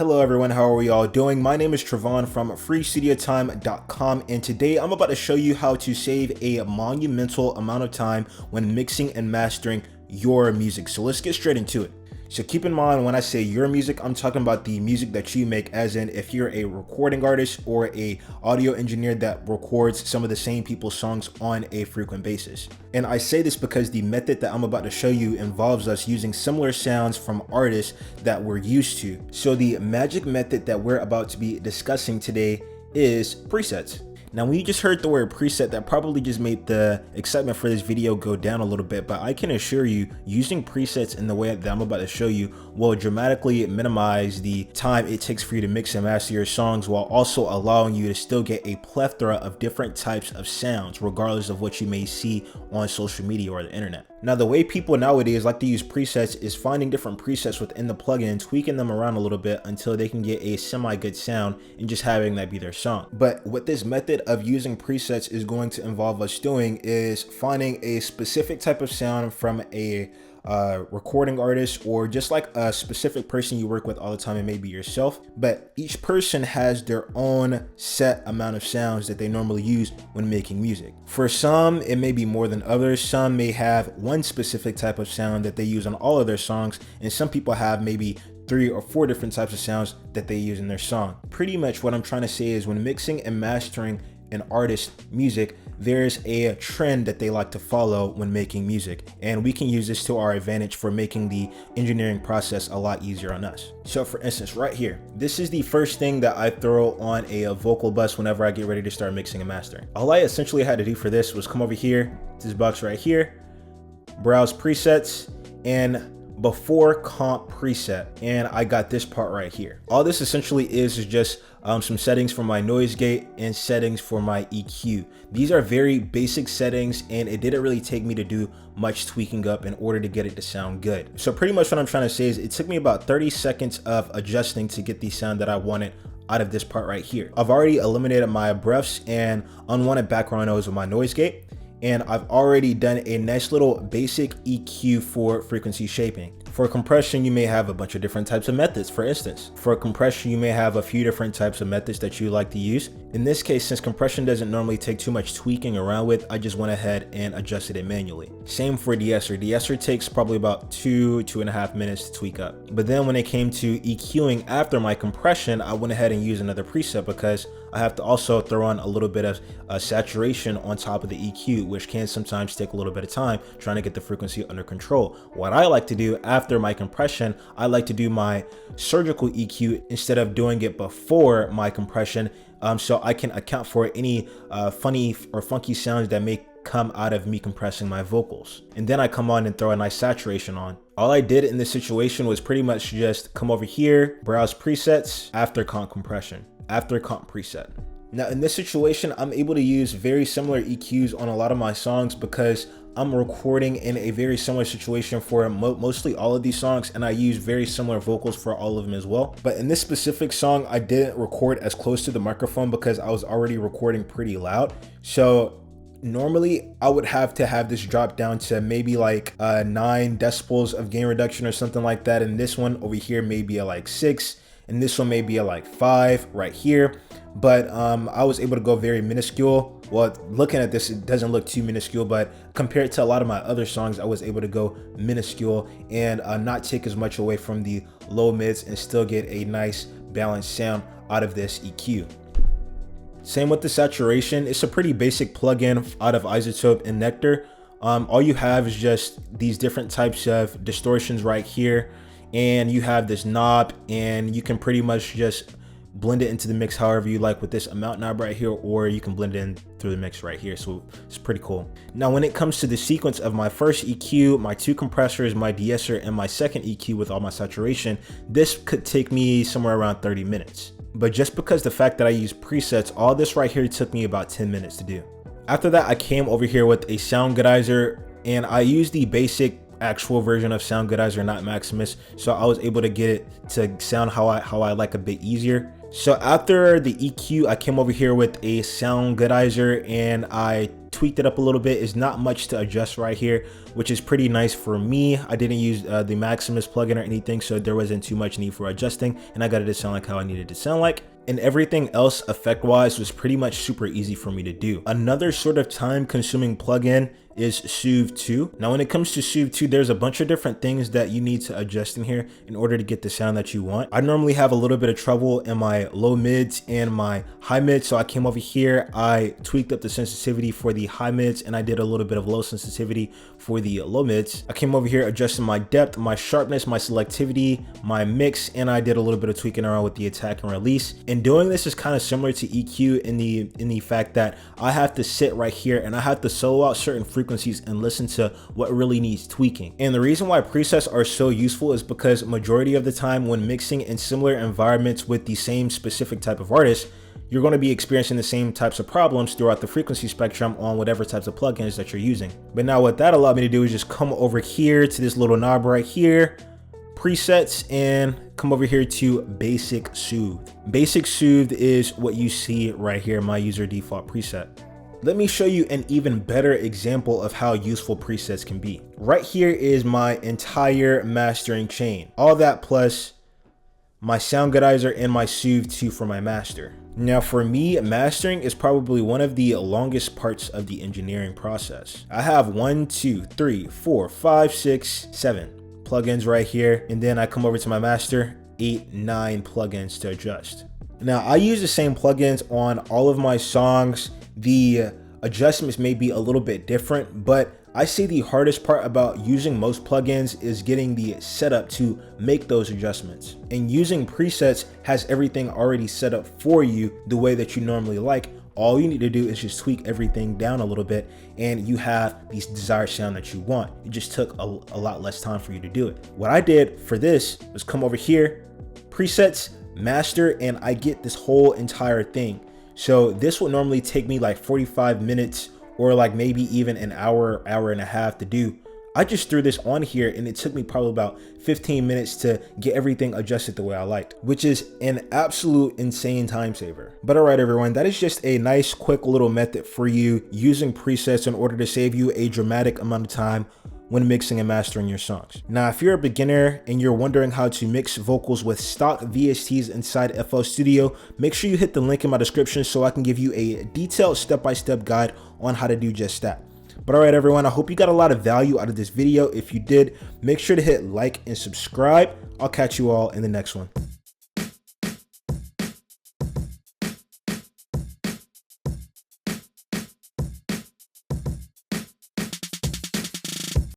Hello everyone, how are we all doing? My name is Travon from freestudiotime.com, and today I'm about to show you how to save a monumental amount of time when mixing and mastering your music. So let's get straight into it. So keep in mind, when I say your music, I'm talking about the music that you make, as in if you're a recording artist or a audio engineer that records some of the same people's songs on a frequent basis. And I say this because the method that I'm about to show you involves us using similar sounds from artists that we're used to. So the magic method that we're about to be discussing today is presets. Now, when you just heard the word preset, that probably just made the excitement for this video go down a little bit, but I can assure you, using presets in the way that I'm about to show you will dramatically minimize the time it takes for you to mix and master your songs, while also allowing you to still get a plethora of different types of sounds, regardless of what you may see on social media or the internet. Now, the way people nowadays like to use presets is finding different presets within the plugin, tweaking them around a little bit until they can get a semi-good sound and just having that be their song. But what this method of using presets is going to involve us doing is finding a specific type of sound from a recording artist, or just like a specific person you work with all the time. It may be yourself, but each person has their own set amount of sounds that they normally use when making music. For some, it may be more than others. Some may have one specific type of sound that they use on all of their songs, and some people have maybe 3 or 4 different types of sounds that they use in their song. Pretty much what I'm trying to say is, when mixing and mastering an artist's music, there's a trend that they like to follow when making music, and we can use this to our advantage for making the engineering process a lot easier on us. So for instance, right here, this is the first thing that I throw on a vocal bus whenever I get ready to start mixing and mastering. All I essentially had to do for this was come over here, this box right here, browse presets, and before comp preset, and I got this part right here. All this essentially is just some settings for my noise gate and settings for my EQ. These are very basic settings, and it didn't really take me to do much tweaking up in order to get it to sound good. So pretty much what I'm trying to say is, it took me about 30 seconds of adjusting to get the sound that I wanted out of this part right here. I've already eliminated my breaths and unwanted background noise with my noise gate, and I've already done a nice little basic EQ for frequency shaping. For compression, you may have a bunch of different types of methods. For instance, for compression, you may have a few different types of methods that you like to use. In this case, since compression doesn't normally take too much tweaking around with, I just went ahead and adjusted it manually. Same for de-esser. De-esser takes probably about 2.5 minutes to tweak up. But then when it came to EQing after my compression, I went ahead and used another preset, because I have to also throw on a little bit of saturation on top of the EQ, which can sometimes take a little bit of time trying to get the frequency under control. What I like to do after my compression, I like to do my surgical EQ instead of doing it before my compression, so I can account for any funny or funky sounds that may come out of me compressing my vocals. And then I come on and throw a nice saturation on. All I did in this situation was pretty much just come over here, browse presets, after comp compression, after comp preset. Now in this situation, I'm able to use very similar EQs on a lot of my songs, because I'm recording in a very similar situation for mostly all of these songs, and I use very similar vocals for all of them as well. But in this specific song, I didn't record as close to the microphone because I was already recording pretty loud. So normally I would have to have this drop down to maybe like 9 decibels of gain reduction or something like that. And this one over here may be at like 6, and this one may be at like 5 right here. But I was able to go very minuscule. Well, looking at this, it doesn't look too minuscule, but compared to a lot of my other songs, I was able to go minuscule and not take as much away from the low mids and still get a nice balanced sound out of this EQ. Same with the saturation. It's a pretty basic plugin out of iZotope and Nectar. All you have is just these different types of distortions right here, and you have this knob, and you can pretty much just blend it into the mix however you like with this amount knob right here, or you can blend it in through the mix right here. So it's pretty cool. Now when it comes to the sequence of my first EQ, my 2 compressors, my de-esser, and my second EQ with all my saturation, this could take me somewhere around 30 minutes. But just because the fact that I use presets, all this right here took me about 10 minutes to do. After that, I came over here with a Soundgoodizer, and I used the basic actual version of Sound Goodizer, not Maximus. So I was able to get it to sound how I like a bit easier. So after the EQ, I came over here with a Sound Goodizer and I tweaked it up a little bit. It's not much to adjust right here, which is pretty nice for me. I didn't use the Maximus plugin or anything, so there wasn't too much need for adjusting, and I got it to sound like how I needed it to sound like. And everything else effect wise was pretty much super easy for me to do. Another sort of time consuming plugin is Soothe 2. Now when it comes to Soothe 2, there's a bunch of different things that you need to adjust in here in order to get the sound that you want. I normally have a little bit of trouble in my low mids and my high mids, so I came over here, I tweaked up the sensitivity for the high mids, and I did a little bit of low sensitivity for the low mids. I came over here, adjusting my depth, my sharpness, my selectivity, my mix, and I did a little bit of tweaking around with the attack and release. And doing this is kind of similar to EQ in the fact that I have to sit right here and I have to solo out certain frequencies and listen to what really needs tweaking. And the reason why presets are so useful is because majority of the time when mixing in similar environments with the same specific type of artist, you're going to be experiencing the same types of problems throughout the frequency spectrum on whatever types of plugins that you're using. But now what that allowed me to do is just come over here to this little knob right here, presets, and come over here to Basic Soothe. Basic Soothe is what you see right here, my user default preset. Let me show you an even better example of how useful presets can be. Right here is my entire mastering chain. All that plus my Sound Goodizer and my Soothe 2 for my master. Now for me, mastering is probably one of the longest parts of the engineering process. I have 1, 2, 3, 4, 5, 6, 7 plugins right here. And then I come over to my master, 8, 9 plugins to adjust. Now I use the same plugins on all of my songs. The adjustments may be a little bit different, but I say the hardest part about using most plugins is getting the setup to make those adjustments. And using presets has everything already set up for you the way that you normally like. All you need to do is just tweak everything down a little bit and you have the desired sound that you want. It just took a lot less time for you to do it. What I did for this was come over here, presets, master, and I get this whole entire thing. So this would normally take me like 45 minutes or like maybe even an hour, hour and a half to do. I just threw this on here and it took me probably about 15 minutes to get everything adjusted the way I liked, which is an absolute insane time saver. But all right, everyone, that is just a nice, quick little method for you using presets in order to save you a dramatic amount of time when mixing and mastering your songs. Now, if you're a beginner and you're wondering how to mix vocals with stock VSTs inside FL Studio, make sure you hit the link in my description so I can give you a detailed step-by-step guide on how to do just that. But all right, everyone, I hope you got a lot of value out of this video. If you did, make sure to hit like and subscribe. I'll catch you all in the next one.